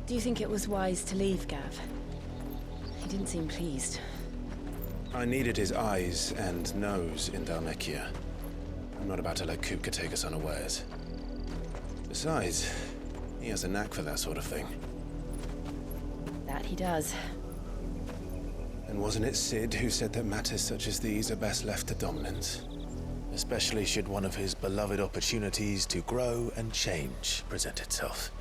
Do you think it was wise to leave, Gav? He didn't seem pleased. I needed his eyes and nose in Dhalmekia. I'm not about to let Kupka take us unawares. Besides, he has a knack for that sort of thing. That he does. And wasn't it Sid who said that matters such as these are best left to dominance? Especially should one of his beloved opportunities to grow and change present itself.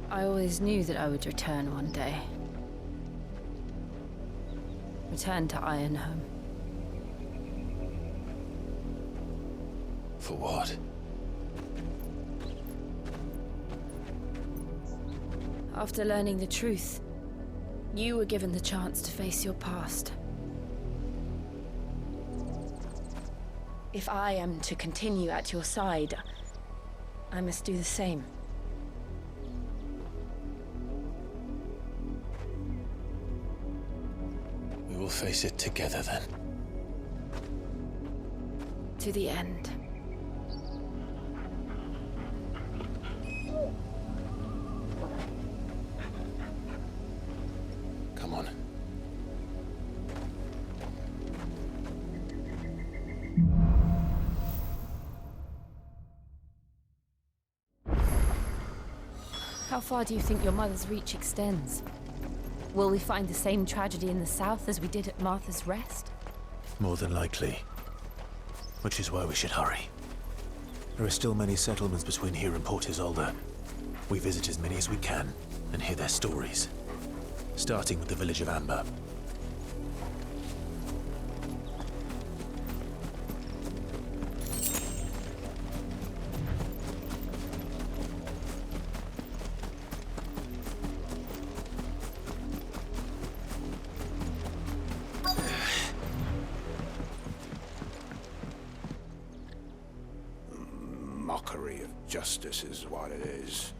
I always knew that I would return one day. Return to Ironhome. For what? After learning the truth, you were given the chance to face your past. If I am to continue at your side, I must do the same. We will face it together then. To the end. Come on. How far do you think your mother's reach extends? Will we find the same tragedy in the south as we did at Martha's Rest? More than likely. Which is why we should hurry. There are still many settlements between here and Port Isolde. We visit as many as we can and hear their stories. Starting with the village of Amber. Mockery of justice is what it is.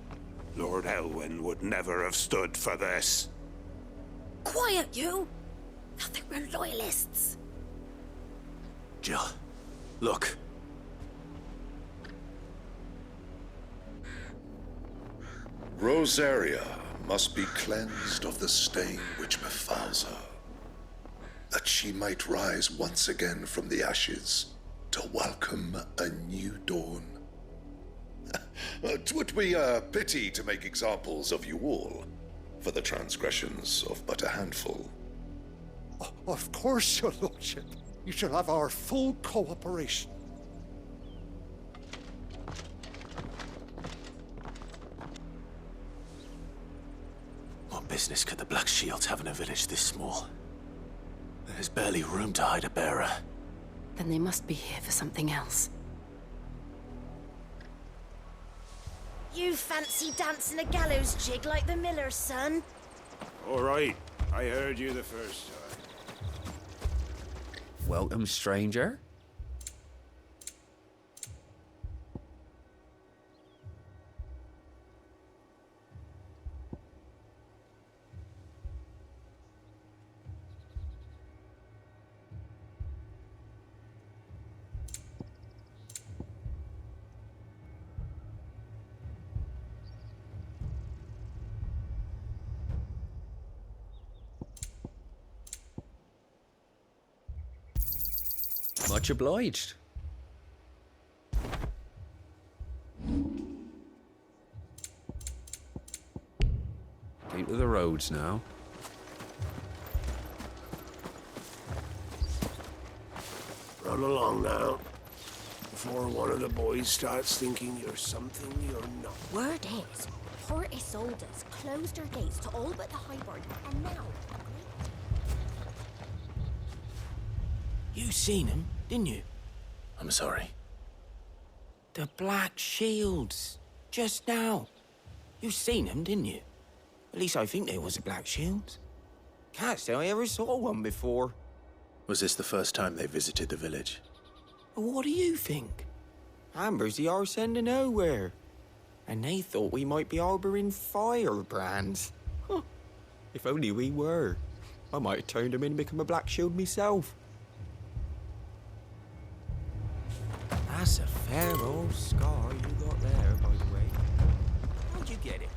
Lord Elwyn would never have stood for this. Quiet, you! Thought they were loyalists. Jill, look. Rosaria must be cleansed of the stain which befouls her, that she might rise once again from the ashes to welcome a new dawn. 'Twould be a pity to make examples of you all, for the transgressions of but a handful. Of course, your lordship. You shall have our full cooperation. What business could the Black Shields have in a village this small? There's barely room to hide a bearer. Then they must be here for something else. You fancy dancing a gallows jig like the miller's son? All right, I heard you the first time. Welcome, stranger. Much obliged. Keep to the roads now. Run along now, before one of the boys starts thinking you're something you're not. Word is, Port Isolde's closed their gates to all but the highborn, and now... You seen him, didn't you? I'm sorry. The Black Shields. Just now. You seen them, didn't you? At least I think they was the Black Shields. Can't say I ever saw one before. Was this the first time they visited the village? What do you think? Amber's the arse end of nowhere. And they thought we might be harboring firebrands. Huh. If only we were. I might have turned him in and become a Black Shield myself. That's a fair old scar you got there, by the way. How'd you get it?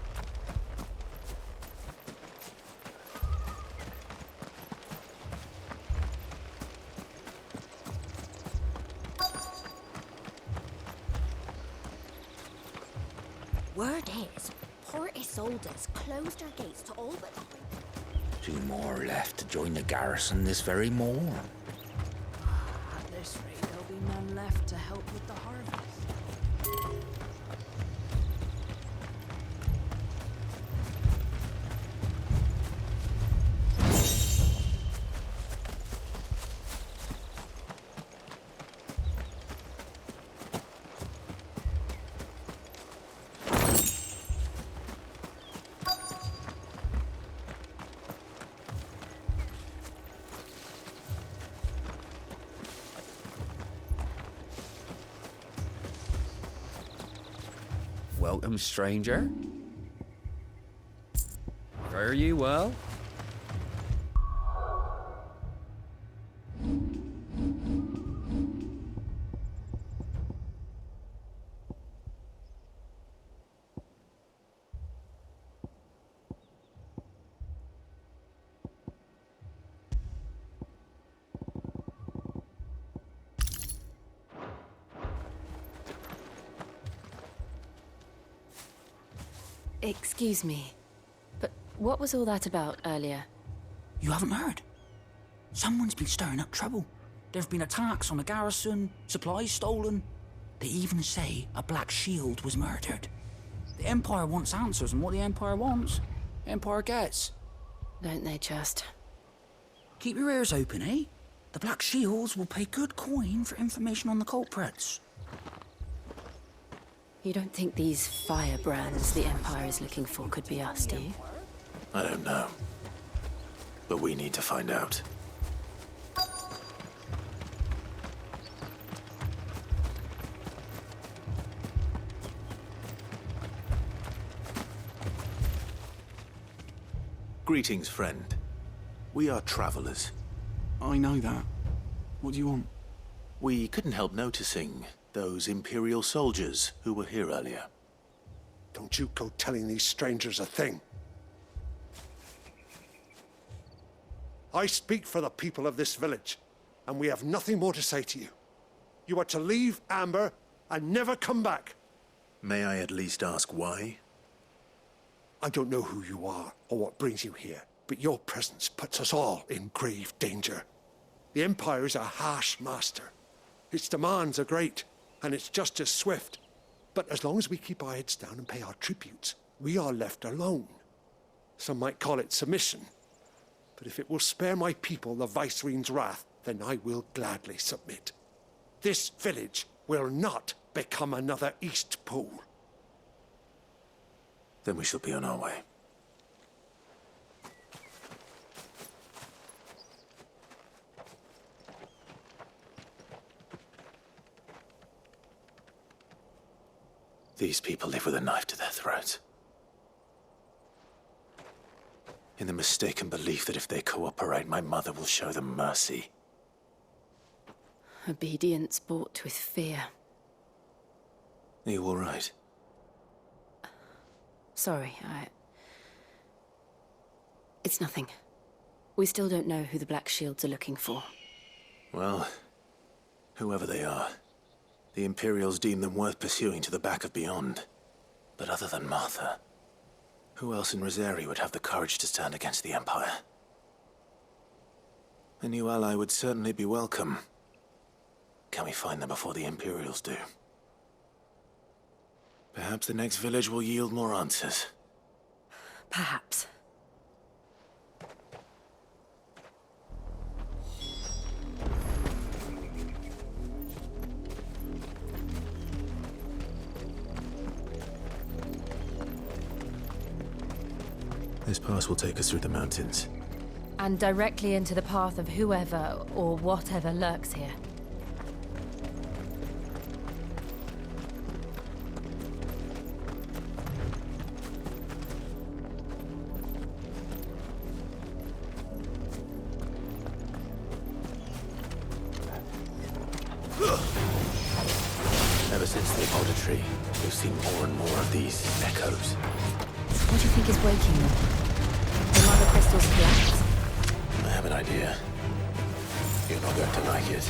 Word is, Port Isolde's closed her gates to all but... 2 more left to join the garrison this very morn. At this rate, there'll be none left to help with the harvest. Welcome, stranger. Fare you well? Excuse me, but what was all that about earlier? You haven't heard? Someone's been stirring up trouble. There have been attacks on the garrison, supplies stolen. They even say a Black Shield was murdered. The Empire wants answers, and what the Empire wants, Empire gets. Don't they just? Keep your ears open, eh? The Black Shields will pay good coin for information on the culprits. You don't think these firebrands the Empire is looking for could be us, do you? I don't know. But we need to find out. Greetings, friend. We are travelers. I know that. What do you want? We couldn't help noticing those Imperial soldiers who were here earlier. Don't you go telling these strangers a thing. I speak for the people of this village, and we have nothing more to say to you. You are to leave Amber and never come back. May I at least ask why? I don't know who you are or what brings you here, but your presence puts us all in grave danger. The Empire is a harsh master. Its demands are great, and its justice swift. But as long as we keep our heads down and pay our tributes, we are left alone. Some might call it submission. But if it will spare my people the Viceroy's wrath, then I will gladly submit. This village will not become another East Pool. Then we shall be on our way. These people live with a knife to their throats. In the mistaken belief that if they cooperate, my mother will show them mercy. Obedience bought with fear. Are you all right? Sorry, It's nothing. We still don't know who the Black Shields are looking for. Well, whoever they are, the Imperials deem them worth pursuing to the back of beyond. But other than Martha, who else in Rosari would have the courage to stand against the Empire? A new ally would certainly be welcome. Can we find them before the Imperials do? Perhaps the next village will yield more answers. Perhaps. This pass will take us through the mountains. And directly into the path of whoever or whatever lurks here. country, we've seen more and more of these echoes. What do you think is waking them? The mother crystals collapse? I have an idea. You're not going to like it.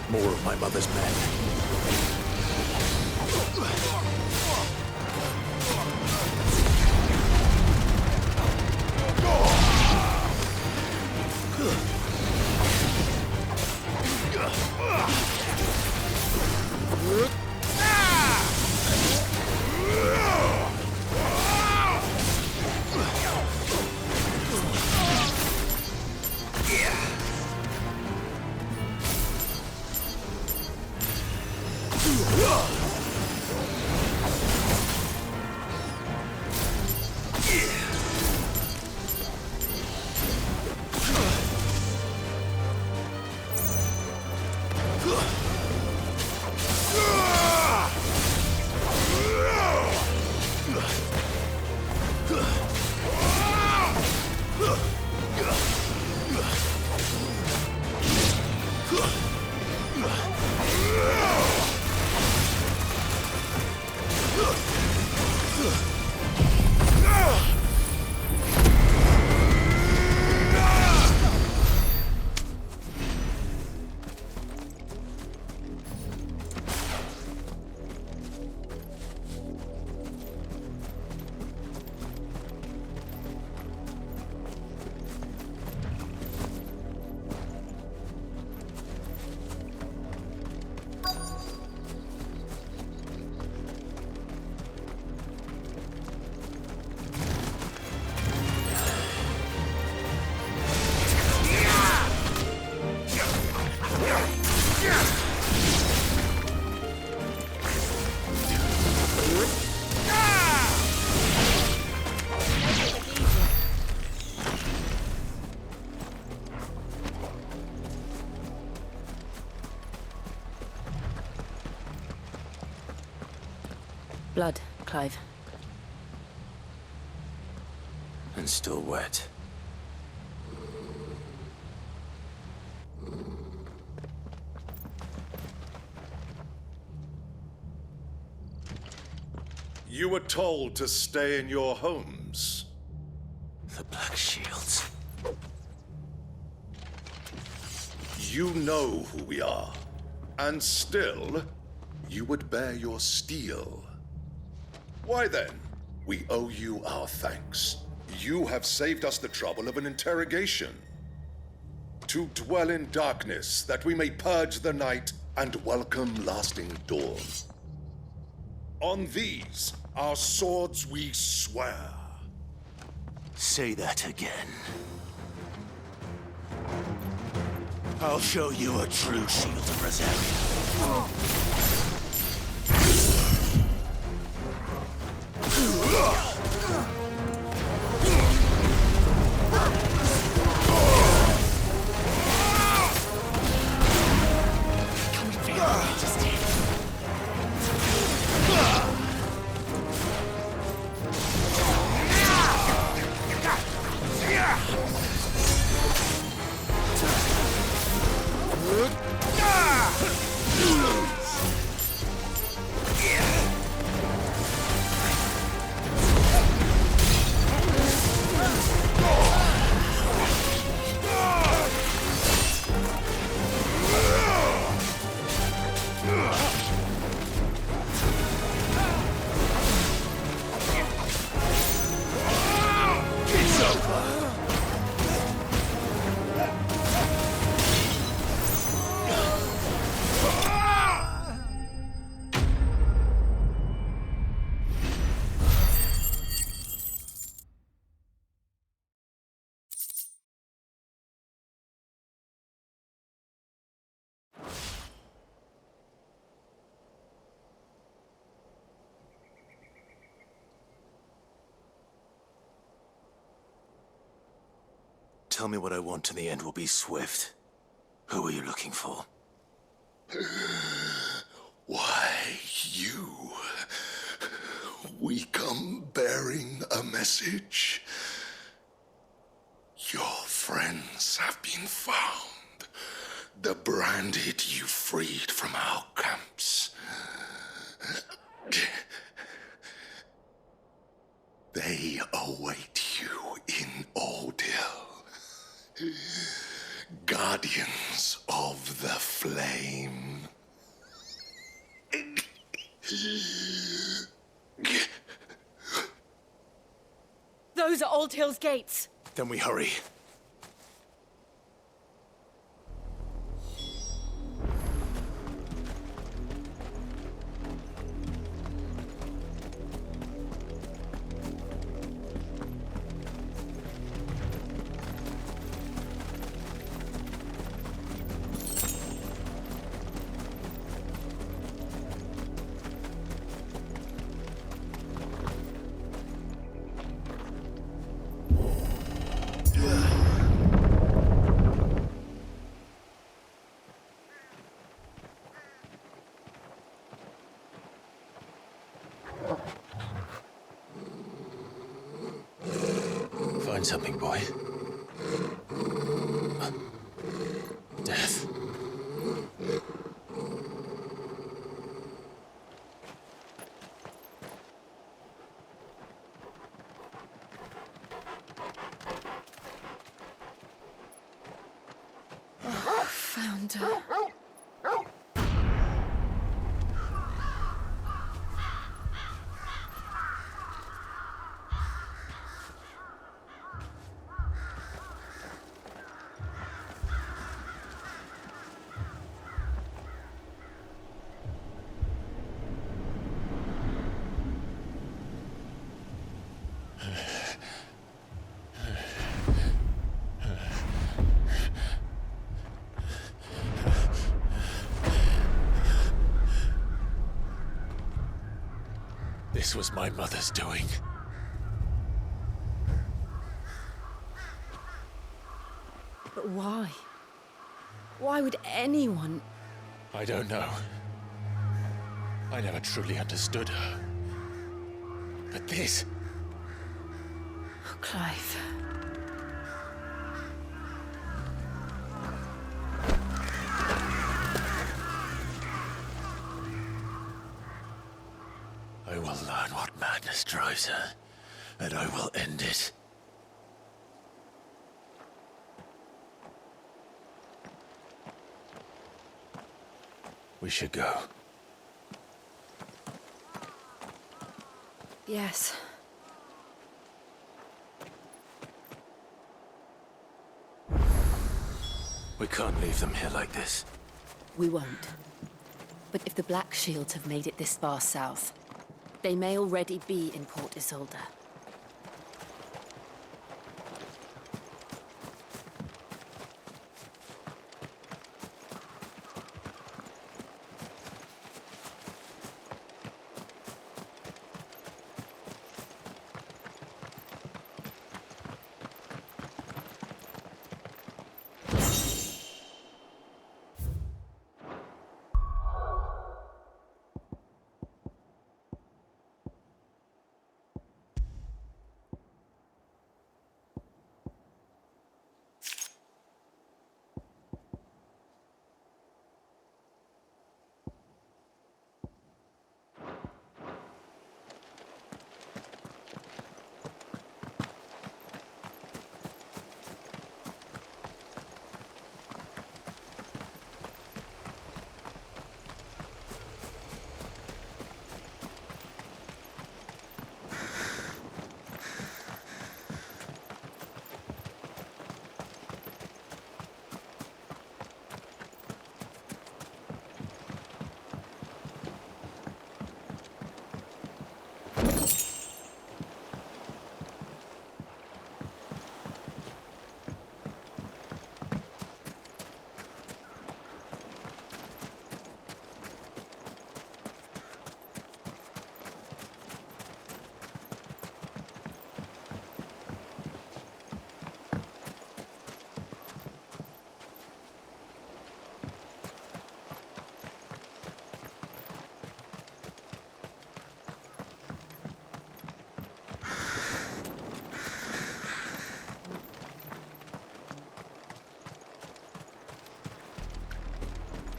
More of my mother's men. Blood, Clive. And still wet. You were told to stay in your homes. The Black Shields. You know who we are. And still, you would bear your steel. Why then? We owe you our thanks. You have saved us the trouble of an interrogation. To dwell in darkness, that we may purge the night and welcome lasting dawn. On these, our swords we swear. Say that again. I'll show you a true shield of Rosaria. Tell me what I want and the end will be swift. Who are you looking for? Why, you. We come bearing a message. Your friends have been found. The branded you freed from our camps. They await you in Ordeal. Guardians of the Flame. Those are Old Hill's gates. Then we hurry. Find something, boy. Death. Found her. This was my mother's doing. But why? Why would anyone... I don't know. I never truly understood her. But this... Oh, Clive. I will learn what madness drives her, and I will end it. We should go. Yes. We can't leave them here like this. We won't. But if the Black Shields have made it this far south, they may already be in Port Isolde.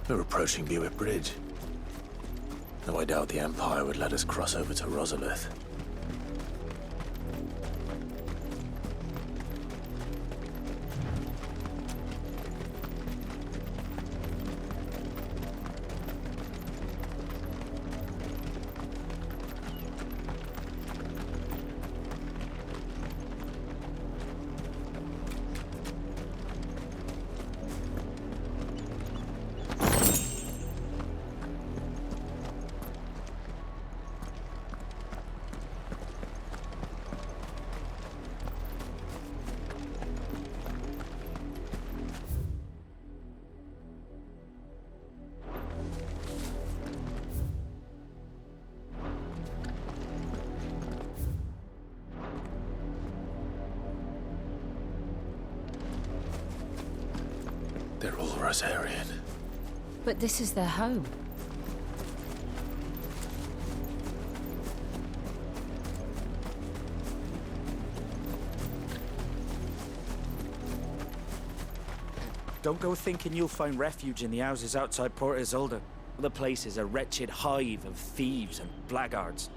We're approaching Buick Bridge. Though I doubt the Empire would let us cross over to Rosalith. They're all Rosarian. But this is their home. Don't go thinking you'll find refuge in the houses outside Port Isolde. The place is a wretched hive of thieves and blackguards.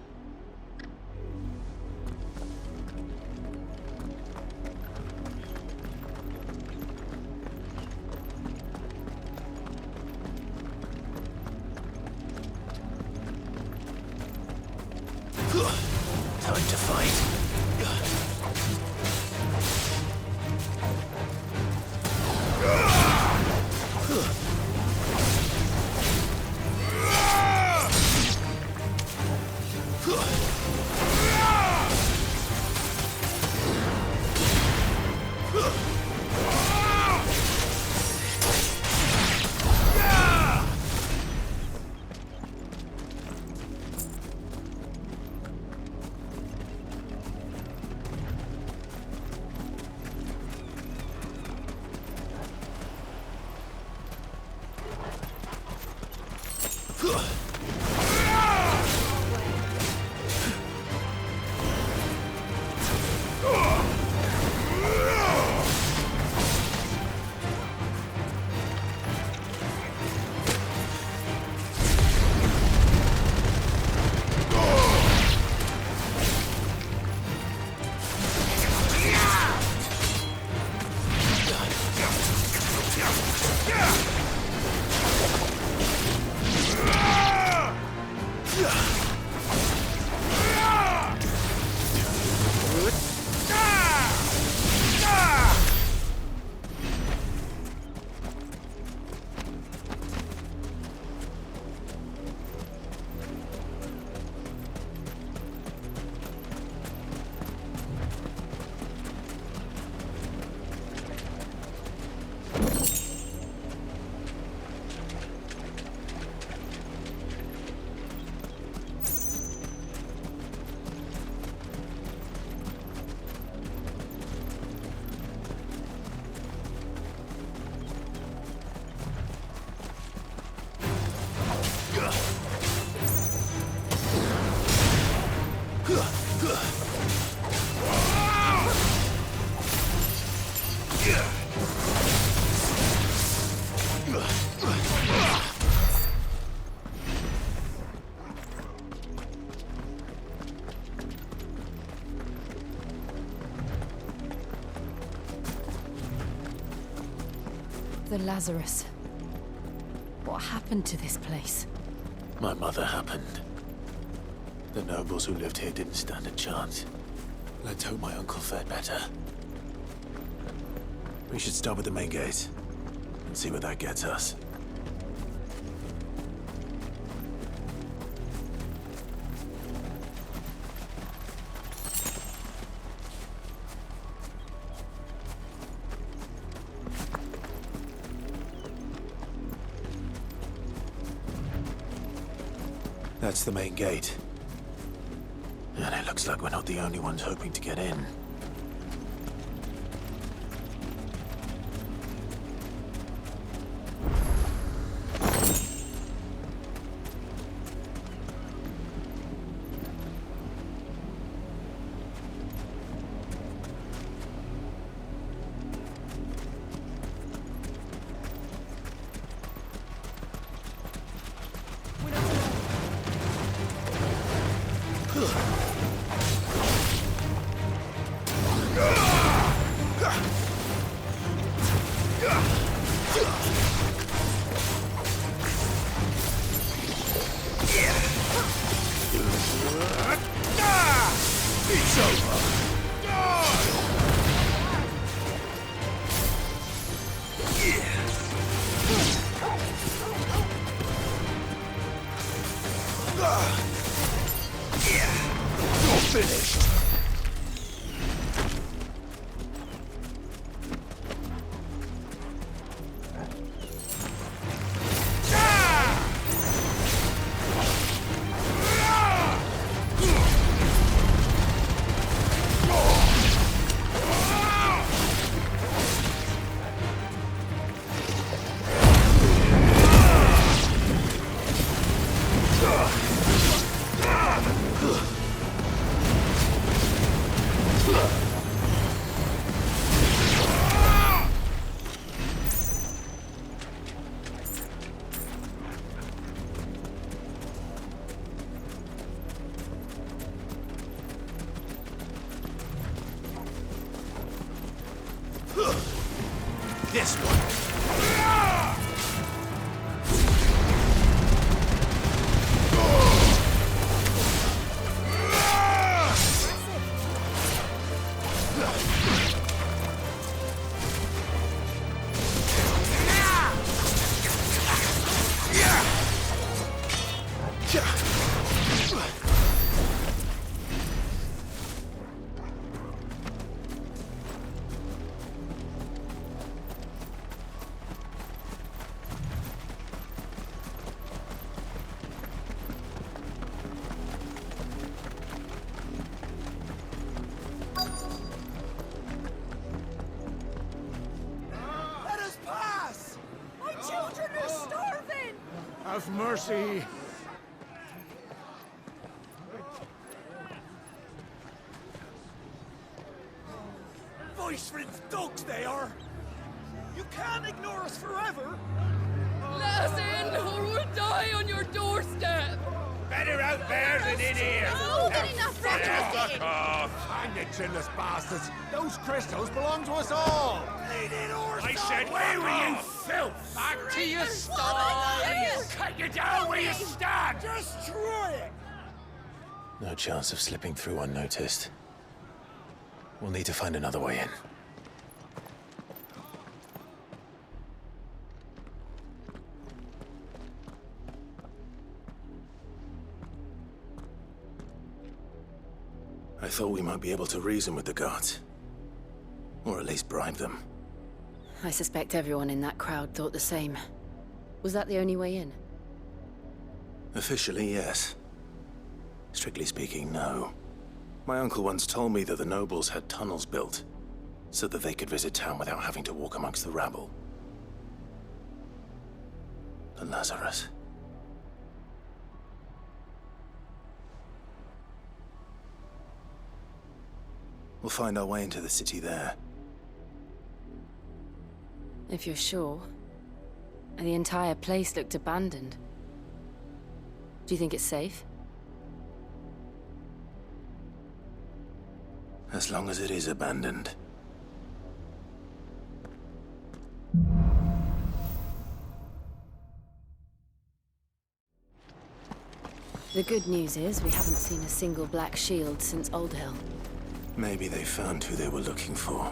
Time to fight. The Lazarus. What happened to this place? My mother happened. The nobles who lived here didn't stand a chance. Let's hope my uncle fared better. We should start with the main gate and see where that gets us. That's the main gate. And it looks like we're not the only ones hoping to get in. This one. Have mercy. Voice-rinsed dogs they are! You can't ignore us forever! Let us in, or we'll die on your doorstep! Better out there than in here! More than enough Fuck off! Hang the chinless bastards! Those crystals belong to us all! I said, where were you, filth? Back to your stall! Cut you down where you stand! Destroy it! No chance of slipping through unnoticed. We'll need to find another way in. I thought we might be able to reason with the guards. Or at least bribe them. I suspect everyone in that crowd thought the same. Was that the only way in? Officially, yes. Strictly speaking, no. My uncle once told me that the nobles had tunnels built, so that they could visit town without having to walk amongst the rabble. The Lazarus. We'll find our way into the city there. If you're sure. The entire place looked abandoned. Do you think it's safe? As long as it is abandoned. The good news is we haven't seen a single black shield since Old Hill. Maybe they found who they were looking for.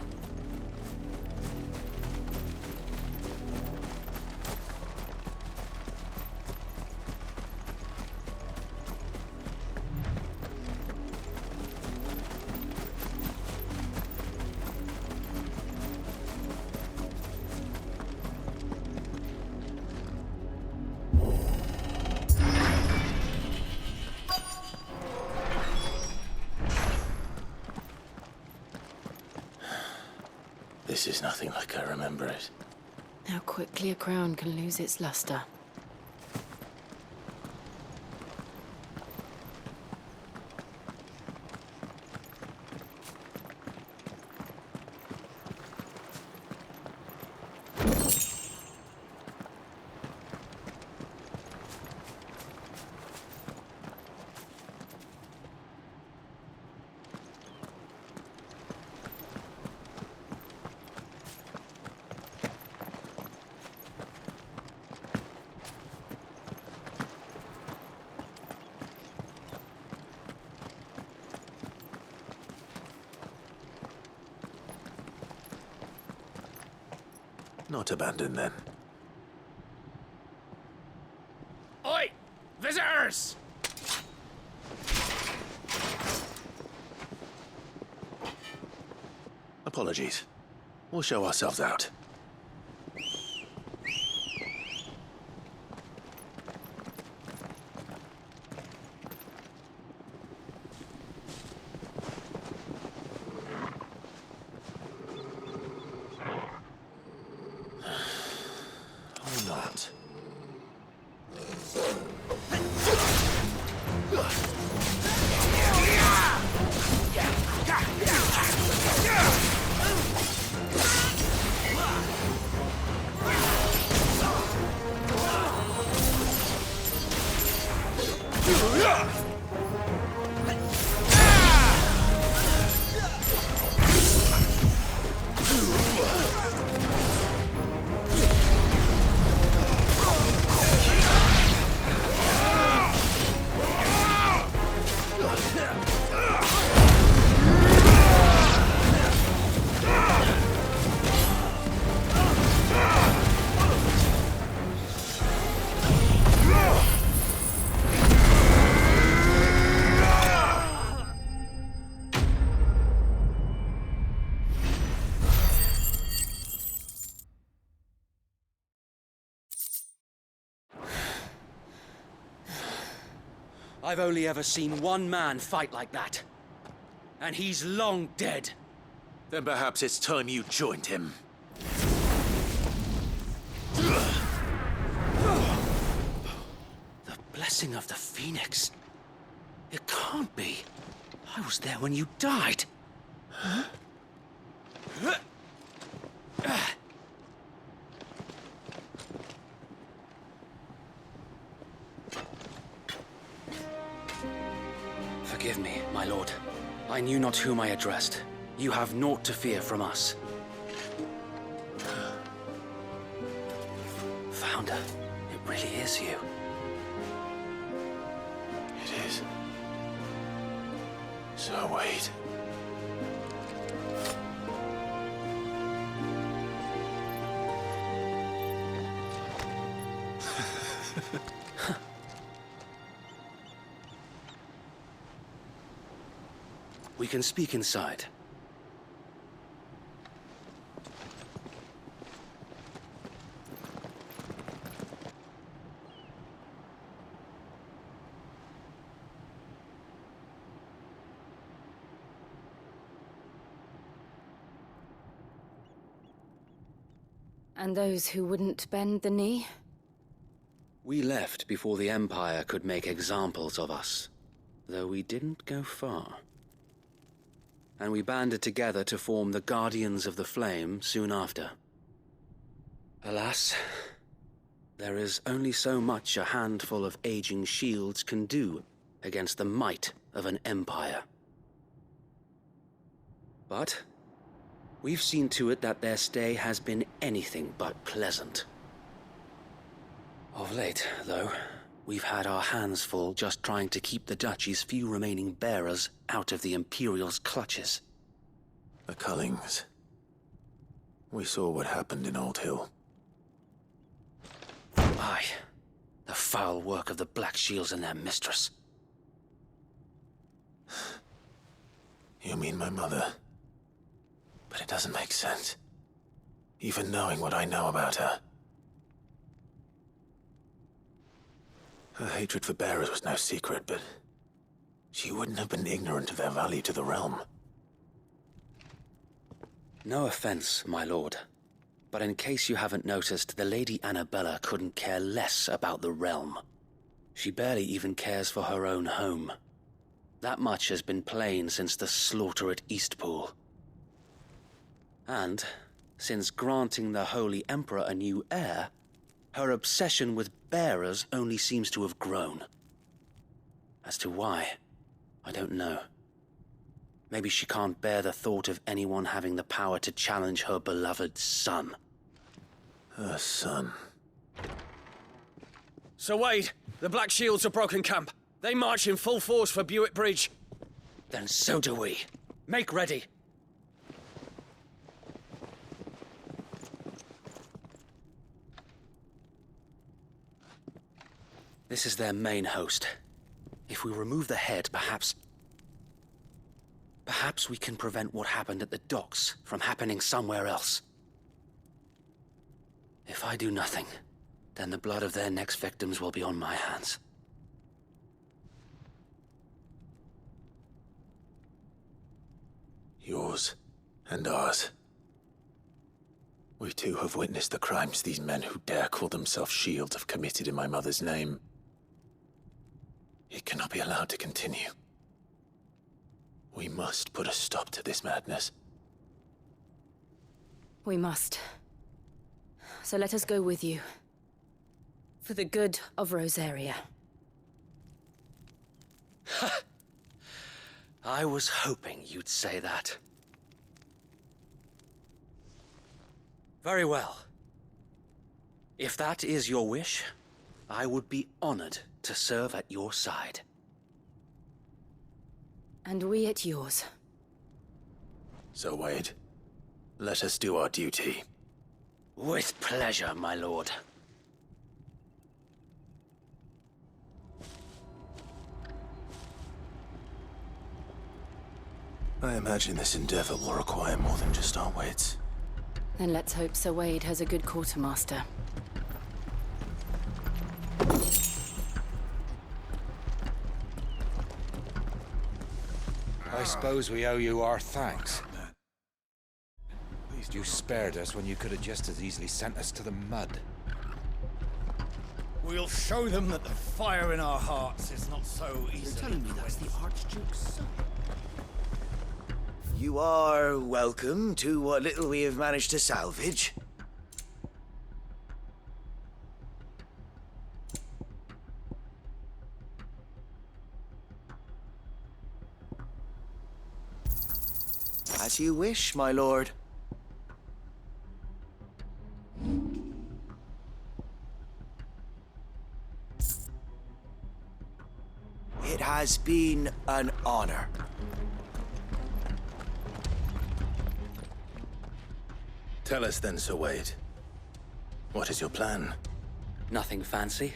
This is nothing like I remember it. How quickly a crown can lose its luster. Not abandoned, then. Oi! Visitors! Apologies. We'll show ourselves out. Or not. I've only ever seen one man fight like that. And he's long dead. Then perhaps it's time you joined him. The blessing of the Phoenix. It can't be. I was there when you died. Huh? Forgive me, my lord. I knew not whom I addressed. You have naught to fear from us. Founder, it really is you. It is. So wait. We can speak inside. And those who wouldn't bend the knee? We left before the Empire could make examples of us, though we didn't go far. And we banded together to form the Guardians of the Flame soon after. Alas, there is only so much a handful of aging shields can do against the might of an empire. But we've seen to it that their stay has been anything but pleasant. Of late, though, We've had our hands full just trying to keep the Duchy's few remaining bearers out of the Imperial's clutches. The Cullings. We saw what happened in Old Hill. Aye. The foul work of the Black Shields and their mistress. You mean my mother? But it doesn't make sense. Even knowing what I know about her. Her hatred for bearers was no secret, but she wouldn't have been ignorant of their value to the realm. No offense, my lord. But in case you haven't noticed, the Lady Annabella couldn't care less about the realm. She barely even cares for her own home. That much has been plain since the slaughter at Eastpool. And, since granting the Holy Emperor a new heir, her obsession with bearers only seems to have grown. As to why, I don't know. Maybe she can't bear the thought of anyone having the power to challenge her beloved son. Her son. Sir Wade, the Black Shields have broken camp. They march in full force for Buick Bridge. Then so do we. Make ready. This is their main host. If we remove the head, perhaps we can prevent what happened at the docks from happening somewhere else. If I do nothing, then the blood of their next victims will be on my hands. Yours and ours. We too have witnessed the crimes these men who dare call themselves shields have committed in my mother's name. It cannot be allowed to continue. We must put a stop to this madness. We must. So let us go with you. For the good of Rosaria. I was hoping you'd say that. Very well. If that is your wish, I would be honored to serve at your side. And we at yours. So, Wade, let us do our duty. With pleasure, my lord. I imagine this endeavor will require more than just our wits. Then let's hope Sir Wade has a good quartermaster. I suppose we owe you our thanks. You spared us when you could have just as easily sent us to the mud. We'll show them that the fire in our hearts is not so easy. You're telling me that's the Archduke's son? You are welcome to what little we have managed to salvage. As you wish, my lord. It has been an honor. Tell us then, Sir Wade. What is your plan? Nothing fancy.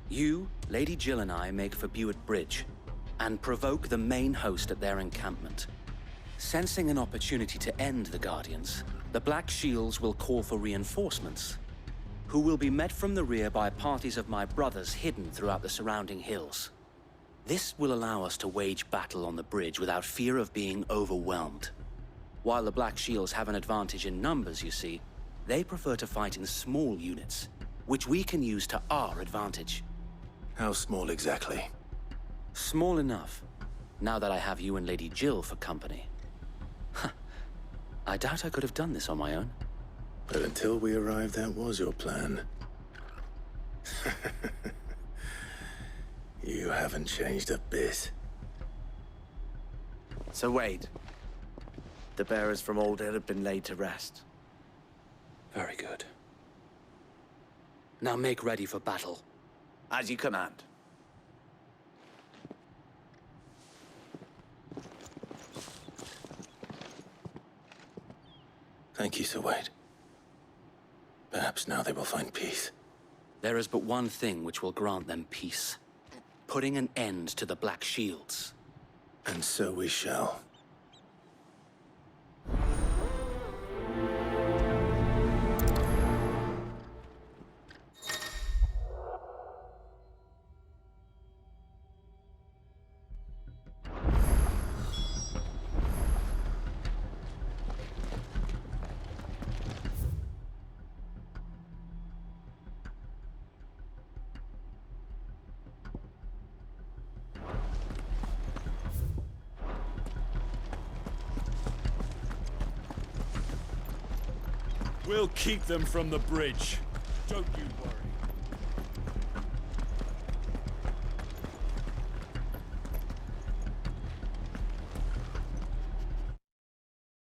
You, Lady Jill and I make for Buick Bridge, and provoke the main host at their encampment. Sensing an opportunity to end the Guardians, the Black Shields will call for reinforcements, who will be met from the rear by parties of my brothers hidden throughout the surrounding hills. This will allow us to wage battle on the bridge without fear of being overwhelmed. While the Black Shields have an advantage in numbers, you see, they prefer to fight in small units, which we can use to our advantage. How small exactly? Small enough, now that I have you and Lady Jill for company. I doubt I could have done this on my own. But until we arrived, that was your plan. You haven't changed a bit. Sir Wade, the bearers from Old Hill have been laid to rest. Very good. Now make ready for battle. As you command. Thank you, Sir Wade. Perhaps now they will find peace. There is but one thing which will grant them peace. Putting an end to the Black Shields. And so we shall. We'll keep them from the bridge. Don't you worry.